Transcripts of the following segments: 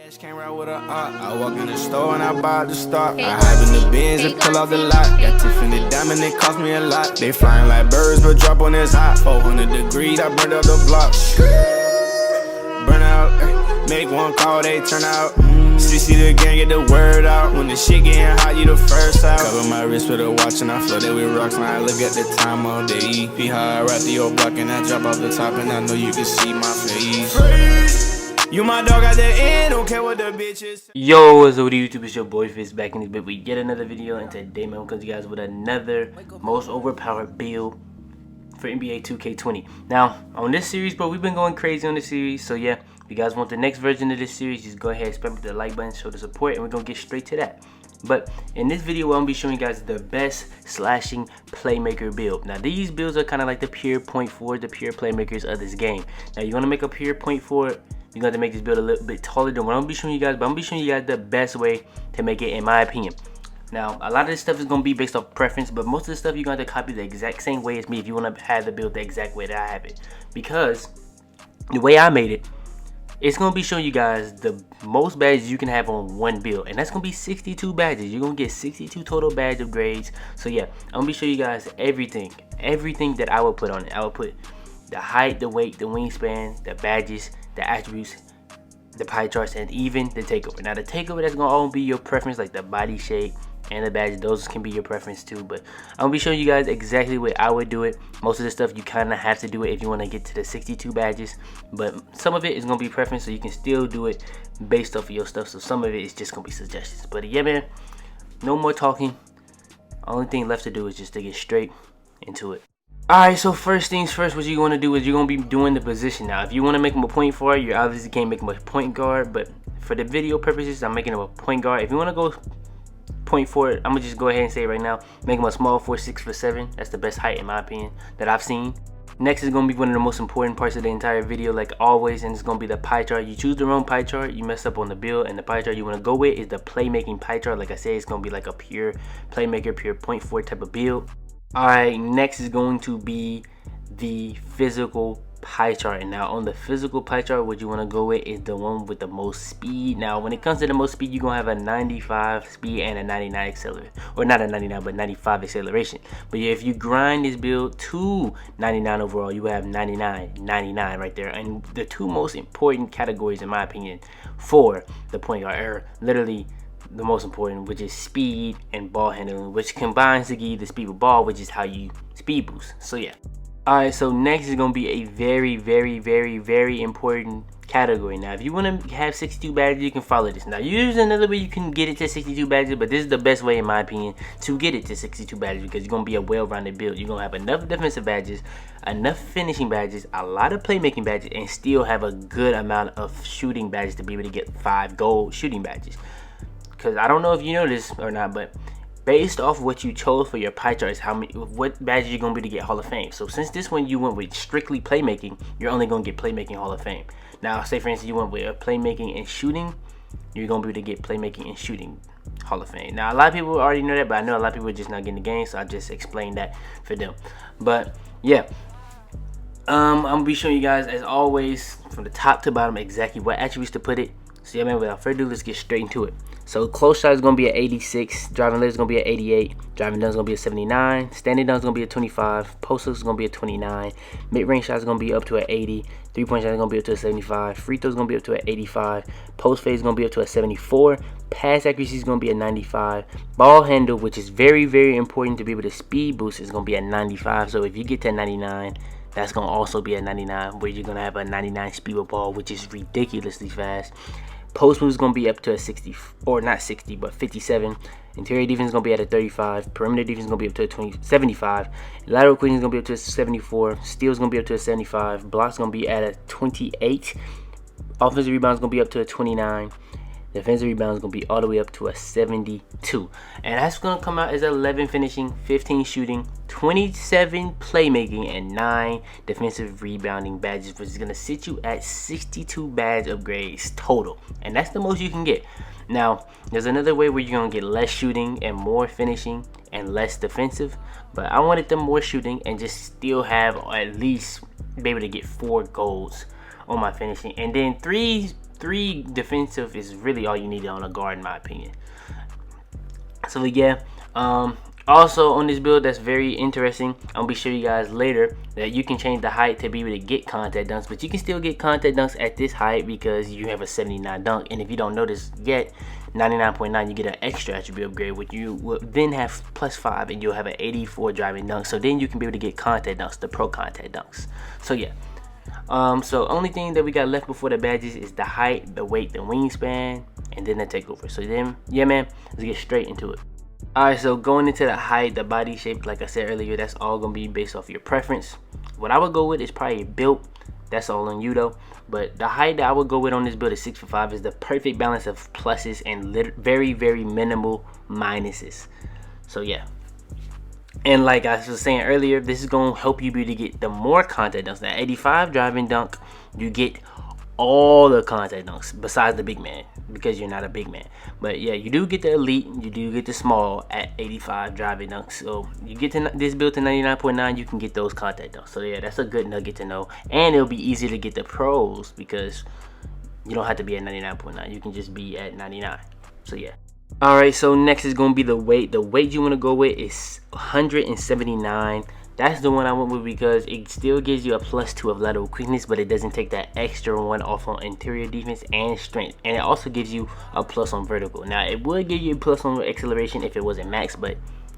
Came right with a I walk in the store and I bought the stock. I hide in the bins and pull out the lot. Got Tiffany diamond, it cost me a lot. They flying like birds, but drop on this hot. 400 degrees, I burned up the block. Burn out, make one call, they turn out. CC the gang, get the word out. When the shit getting hot, you the first out. Cover my wrist with a watch and I flooded with rocks. Now I look at the time all day. Be high, I ride through your block and I drop off the top and I know you can see my face. You my dog at the end, don't care what the bitch is. Yo, what's up with YouTube? It's your boy Fitz back in this bit with yet another video, and today man, I'm coming to you guys with another most overpowered build for NBA 2K20. Now, on this series, bro, we've been going crazy on this series, so yeah, if you guys want the next version of this series, just go ahead and spam the like button, show the support, and we're gonna get straight to that. But in this video, I'm gonna be showing you guys the best slashing playmaker build. Now, these builds are kind of like the pure point forward, the pure playmakers of this game. Now, you wanna make a pure point forward, you're going to make this build a little bit taller than what I'm going to be showing you guys, but I'm going to be showing you guys the best way to make it, in my opinion. Now, a lot of this stuff is going to be based off preference, but most of the stuff you're going to have to copy the exact same way as me if you want to have the build the exact way that I have it. Because the way I made it, it's going to be showing you guys the most badges you can have on one build, and that's going to be 62 badges. You're going to get 62 total badge upgrades. So yeah, I'm going to be showing you guys everything that I would put on it. I would put the height, the weight, the wingspan, the badges, the attributes, the pie charts, and even the takeover. Now the takeover, that's gonna all be your preference, like the body shape and the badge. Those can be your preference too, but I'm gonna be showing you guys exactly what I would do it. Most of the stuff you kind of have to do it if you want to get to the 62 badges, but some of it is gonna be preference, so you can still do it based off of your stuff. So some of it is just gonna be suggestions. But yeah, man, no more talking. Only thing left to do is just to get straight into it. Alright, so first things first, what you're going to do is you're going to be doing the position. Now, if you want to make him a point forward, you obviously can't make him a point guard, but for the video purposes, I'm making him a point guard. If you want to go point forward, I'm going to just go ahead and say it right now, make him a small 4'6" for 7. That's the best height, in my opinion, that I've seen. Next is going to be one of the most important parts of the entire video, like always, and it's going to be the pie chart. You choose the wrong pie chart, you mess up on the build, and the pie chart you want to go with is the playmaking pie chart. Like I said, it's going to be like a pure playmaker, pure point forward type of build. Alright, next is going to be the physical pie chart. And now on the physical pie chart, what you want to go with is the one with the most speed. Now when it comes to the most speed, you're going to have a 95 speed and a 99 acceleration. Or not a 99, but 95 acceleration. But yeah, if you grind this build to 99 overall, you will have 99 right there. And the two most important categories, in my opinion, for the point guard are literally the most important, which is speed and ball handling, which combines to give you the speed with ball, which is how you speed boost. So yeah. Alright, so next is going to be a very important category. Now if you want to have 62 badges, you can follow this. Now use another way you can get it to 62 badges, but this is the best way, in my opinion, to get it to 62 badges, because you're going to be a well-rounded build. You're going to have enough defensive badges, enough finishing badges, a lot of playmaking badges, and still have a good amount of shooting badges to be able to get 5 gold shooting badges. Because I don't know if you know this or not, but based off what you chose for your pie chart is what badges you're going to be to get Hall of Fame. So since this one you went with strictly playmaking, you're only going to get playmaking Hall of Fame. Now say for instance you went with playmaking and shooting, you're going to be able to get playmaking and shooting Hall of Fame. Now a lot of people already know that, but I know a lot of people are just not getting the game, so I just explained that for them. But yeah, I'm going to be showing you guys, as always, from the top to bottom exactly what attributes to put it. So yeah, man, without further ado, let's get straight into it. So close shot is going to be at 86, driving leg is going to be at 88, driving dunk is going to be at 79, standing dunk is going to be at 25, post hook is going to be at 29, mid-range shot is going to be up to at 80, three-point shot is going to be up to a 75, free throw is going to be up to at 85, post fade is going to be up to a 74, pass accuracy is going to be at 95, ball handle, which is very important to be able to speed boost, is going to be at 95. So if you get to 99, that's going to also be at 99, where you're going to have a 99 speed with ball, which is ridiculously fast. Post move is going to be up to a 60, or not 60, but 57. Interior defense is going to be at a 35. Perimeter defense is going to be up to a 75. Lateral quickness is going to be up to a 74. Steal is going to be up to a 75. Blocks is going to be at a 28. Offensive rebound is going to be up to a 29. Defensive rebound is going to be all the way up to a 72. And that's going to come out as 11 finishing, 15 shooting, 27 playmaking, and 9 defensive rebounding badges, which is going to sit you at 62 badge upgrades total. And that's the most you can get. Now, there's another way where you're going to get less shooting and more finishing and less defensive. But I wanted them more shooting and just still have, or at least be able to get 4 golds on my finishing. And then 3 3 defensive is really all you need on a guard in my opinion. So yeah, also on this build that's very interesting, I'm gonna be showing you guys later that you can change the height to be able to get contact dunks, but you can still get contact dunks at this height because you have a 79 dunk. And if you don't notice yet, 99.9 you get an extra attribute upgrade, which you will then have +5, and you'll have an 84 driving dunk. So then you can be able to get contact dunks, the pro contact dunks. So yeah, so only thing that we got left before the badges is the height, the weight, the wingspan, and then the takeover. So then, yeah man, let's get straight into it. Alright, so going into the height, the body shape, like I said earlier, that's all gonna be based off your preference. What I would go with is probably built. That's all on you though. But the height that I would go with on this build is 6'5", is the perfect balance of pluses and very, very minimal minuses. So yeah. And like I was saying earlier, this is gonna help you be able to get the more contact dunks. That 85 driving dunk, you get all the contact dunks besides the big man, because you're not a big man. But yeah, you do get the elite, you do get the small at 85 driving dunks. So you get to this build to 99.9, you can get those contact dunks. So yeah, that's a good nugget to know. And it'll be easy to get the pros because you don't have to be at 99.9, you can just be at 99. So yeah. Alright, so next is going to be the weight. The weight you want to go with is 179. That's the one I went with because it still gives you a +2 of lateral quickness, but it doesn't take that extra one off on interior defense and strength. And it also gives you a plus on vertical. Now, it would give you a plus on acceleration if it wasn't max, but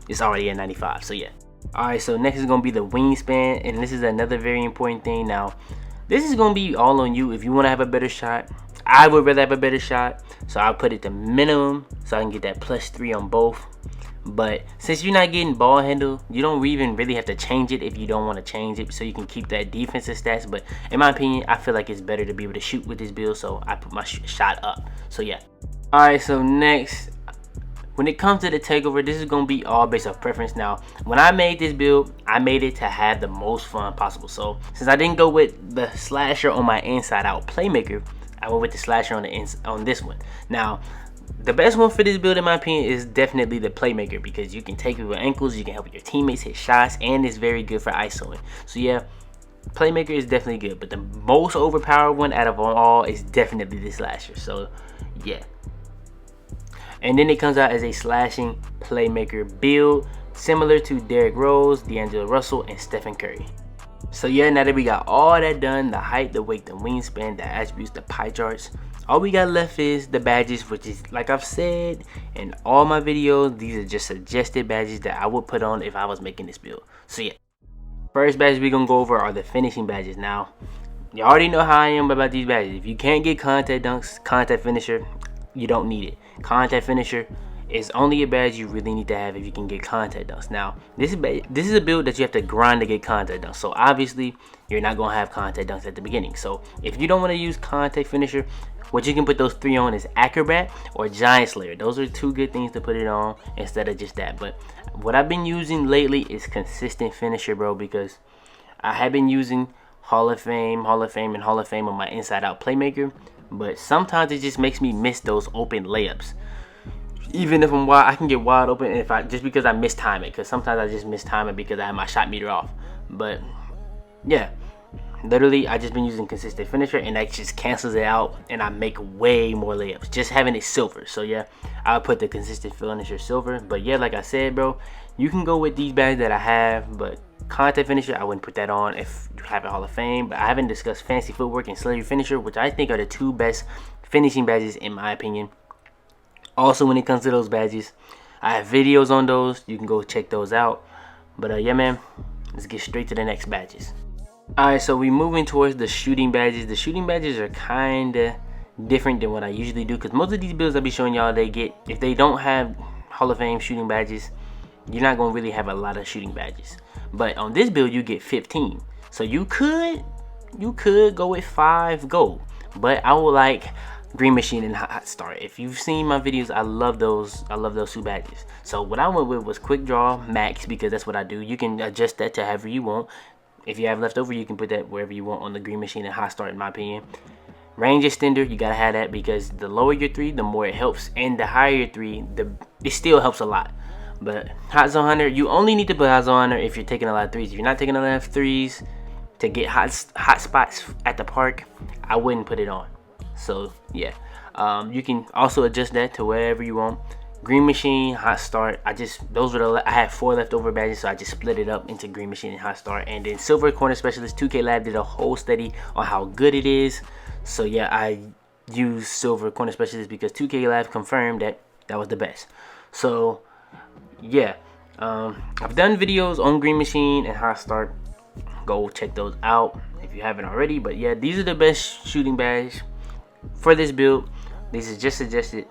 it's already at 95, so yeah. Alright, so next is going to be the wingspan, and this is another very important thing. Now, this is going to be all on you if you want to have a better shot. I would rather have a better shot, so I'll put it to minimum so I can get that +3 on both. But since you're not getting ball handle, you don't even really have to change it if you don't want to change it, so you can keep that defensive stats. But in my opinion, I feel like it's better to be able to shoot with this build, so I put my shot up. So yeah. Alright, so next, when it comes to the takeover, this is going to be all based off preference. Now, when I made this build, I made it to have the most fun possible. So since I didn't go with the slasher on my inside out playmaker, I went with the slasher on this one. Now, the best one for this build in my opinion is definitely the playmaker, because you can take people with ankles, you can help your teammates hit shots, and it's very good for isoing. So yeah, playmaker is definitely good, but the most overpowered one out of all is definitely the slasher. So yeah. And then it comes out as a slashing playmaker build, similar to Derrick Rose, D'Angelo Russell, and Stephen Curry. So yeah, now that we got all that done, the height, the weight, the wingspan, the attributes, the pie charts, all we got left is the badges, which is, like I've said in all my videos, these are just suggested badges that I would put on if I was making this build. So yeah, first badges we're gonna go over are the finishing badges. Now, you already know how I am about these badges. If you can't get contact dunks, contact finisher, you don't need it. Contact finisher is only a badge you really need to have if you can get contact dunks. Now, this is a build that you have to grind to get contact dunks. So obviously, you're not gonna have contact dunks at the beginning. So if you don't want to use contact finisher, what you can put those 3 on is Acrobat or Giant Slayer. Those are 2 good things to put it on instead of just that. But what I've been using lately is consistent finisher, bro, because I have been using Hall of Fame, and Hall of Fame on my inside out playmaker, but sometimes it just makes me miss those open layups. Even if I'm wide, I can get wide open, and just because I mistime it, because sometimes I just mistime it because I have my shot meter off. But yeah, literally I just been using consistent finisher, and that just cancels it out, and I make way more layups just having it silver. So yeah, I'll put the consistent finisher silver. But yeah, like I said, bro, you can go with these badges that I have, but contact finisher, I wouldn't put that on if you have a Hall of Fame. But I haven't discussed fancy footwork and slurry finisher, which I think are the 2 best finishing badges in my opinion. Also, when it comes to those badges, I have videos on those. You can go check those out. But yeah, man, let's get straight to the next badges. Alright, so we moving towards the shooting badges. The shooting badges are kinda different than what I usually do, because most of these builds I'll be showing y'all, they get, if they don't have Hall of Fame shooting badges, you're not gonna really have a lot of shooting badges. But on this build you get 15. So you could go with 5 gold. But I would like Green Machine and Hot Start. If you've seen my videos, I love those 2 badges. So what I went with was Quick Draw Max, because that's what I do. You can adjust that to however you want. If you have leftover, you can put that wherever you want on the Green Machine and Hot Start, in my opinion. Range Extender, you gotta have that, because the lower your 3, the more it helps, and the higher your 3, it still helps a lot. But Hot Zone Hunter, you only need to put Hot Zone Hunter if you're taking a lot of 3s. If you're not taking a lot of 3s to get hot spots at the park, I wouldn't put it on. So yeah, you can also adjust that to wherever you want. Green Machine, Hot Start. I had 4 leftover badges, so I just split it up into Green Machine and Hot Start. And then Silver Corner Specialist 2K Lab did a whole study on how good it is. So yeah, I use Silver Corner Specialist because 2K Lab confirmed that that was the best. So yeah, I've done videos on Green Machine and Hot Start. Go check those out if you haven't already. But yeah, these are the best shooting badges for this build. This is just suggested.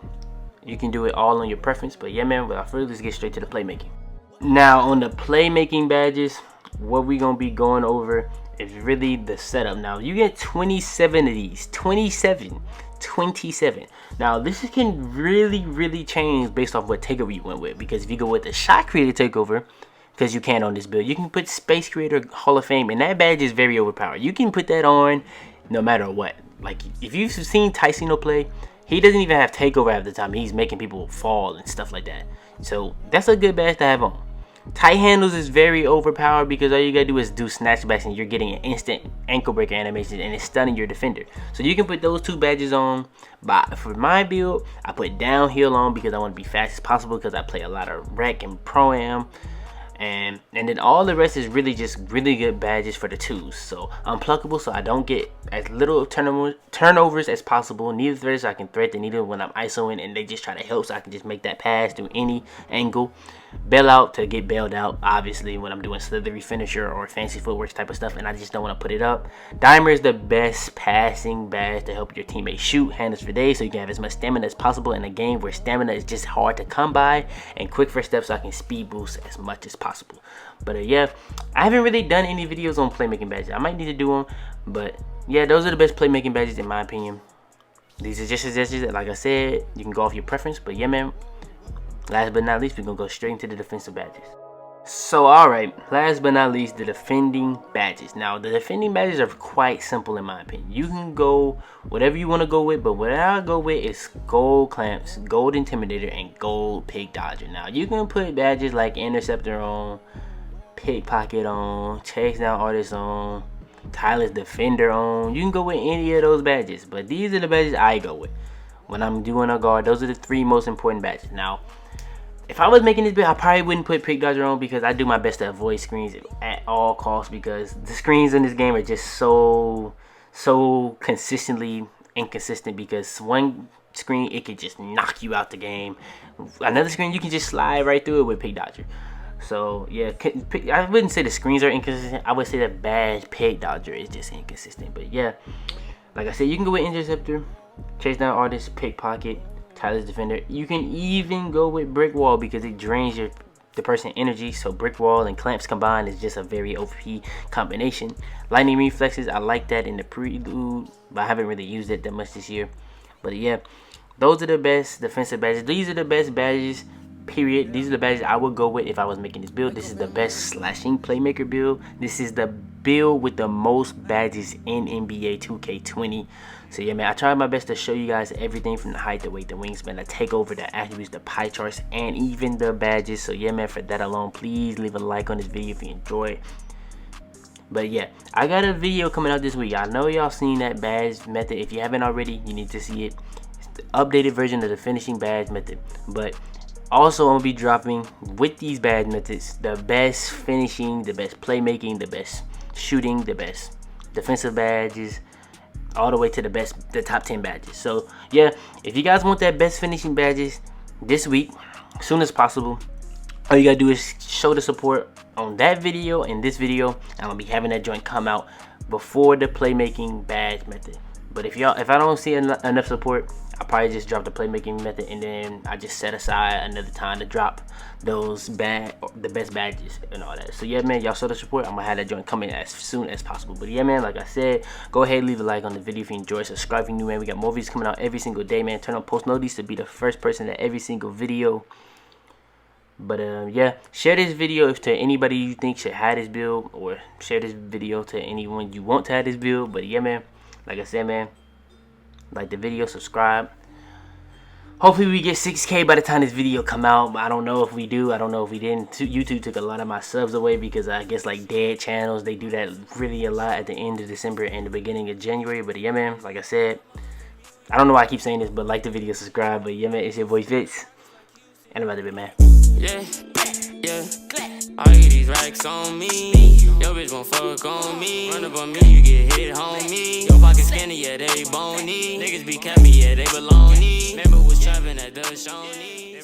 You can do it all on your preference. But yeah, man, without further ado, let's get straight to the playmaking. Now, on the playmaking badges, what we gonna be going over is really the setup. Now, you get 27 of these. 27. Now, this can really change based off what takeover you went with. Because if you go with the Shot Creator takeover, because you can on this build, you can put Space Creator Hall of Fame, and that badge is very overpowered. You can put that on no matter what. Like, if you've seen Tycino play, he doesn't even have takeover half the time. He's making people fall and stuff like that. So that's a good badge to have on. Tight handles is very overpowered because all you gotta do is do snatchbacks and you're getting an instant ankle breaker animation and it's stunning your defender. So you can put those 2 badges on. But for my build, I put downhill on because I want to be fast as possible because I play a lot of rec and pro-am. And then all the rest is really just really good badges for the 2s. So unpluckable, so I don't get as little turnovers as possible. Needle threads, so I can thread the needle when I'm isoing and they just try to help, so I can just make that pass through any angle. Bail out to get bailed out, obviously, when I'm doing slithery finisher or fancy footwork type of stuff and I just don't want to put it up. Dimer is the best passing badge to help your teammates shoot handles for days, so you can have as much stamina as possible in a game where stamina is just hard to come by, and quick first steps so I can speed boost as much as possible. But yeah, I haven't really done any videos on playmaking badges. I might need to do them, but yeah, those are the best playmaking badges in my opinion. These are just suggestions. Like I said, you can go off your preference, but yeah, man, last but not least, we're gonna go straight into the defensive badges. So alright, last but not least, the defending badges. Now, the defending badges are quite simple in my opinion. You can go whatever you want to go with, but what I go with is gold clamps, gold intimidator, and gold pig dodger. Now, you can put badges like interceptor on, pickpocket on, chase down artist on, tireless defender on. You can go with any of those badges, but these are the badges I go with when I'm doing a guard. Those are the 3 most important badges. Now, if I was making this build, I probably wouldn't put Pick Dodger on because I do my best to avoid screens at all costs, because the screens in this game are just so consistently inconsistent, because one screen, it could just knock you out the game. Another screen, you can just slide right through it with Pick Dodger. So yeah, I wouldn't say the screens are inconsistent. I would say the badge Pick Dodger is just inconsistent. But yeah, like I said, you can go with interceptor, chase down artist, pickpocket, tireless defender. You can even go with brick wall because it drains the person energy. So brick wall and clamps combined is just a very OP combination. Lightning reflexes, I like that in the prelude, but I haven't really used it that much this year. But yeah, those are the best defensive badges. These are the best badges, period. These are the badges I would go with if I was making this build. This is the best slashing playmaker build. This is the build with the most badges in NBA 2K20. So yeah, man, I tried my best to show you guys everything from the height, the weight, the wingspan, the takeover, the attributes, the pie charts, and even the badges. So yeah, man, for that alone, please leave a like on this video if you enjoy it. But yeah, I got a video coming out this week. I know y'all seen that badge method. If you haven't already, you need to see it. It's the updated version of the finishing badge method. But also, I'm gonna be dropping with these badge methods the best finishing, the best playmaking, the best shooting, the best defensive badges, all the way to the top 10 badges. So yeah, if you guys want that best finishing badges this week, as soon as possible, all you gotta do is show the support on that video and this video. I'm gonna be having that joint come out before the playmaking badge method. But if I don't see enough support, I'll probably just drop the playmaking method, and then I just set aside another time to drop the best badges and all that. So yeah, man, y'all show the support. I'm gonna have that joint coming as soon as possible. But yeah, man, like I said, go ahead, leave a like on the video if you enjoy. Subscribe if you're new, man. We got more videos coming out every single day, man. Turn on post notifications to be the first person at every single video. But yeah, share this video to anybody you think should have this build, or share this video to anyone you want to have this build. But yeah, man, like I said, man, like the video, subscribe. Hopefully we get 6K by the time this video come out. I don't know if we do. I don't know if we didn't. YouTube took a lot of my subs away because I guess like dead channels, they do that really a lot at the end of December and the beginning of January. But yeah, man, like I said, I don't know why I keep saying this, but like the video, subscribe. But yeah, man, it's your boy Fitz, and I'm about to be man. Yeah, yeah. All these racks on me. Yo bitch won't fuck on me. Run up on me, you get hit, homie. Your pocket skinny, yeah, they bony. Niggas be capping, yeah, they baloney. Remember was trapping at the Shawnee.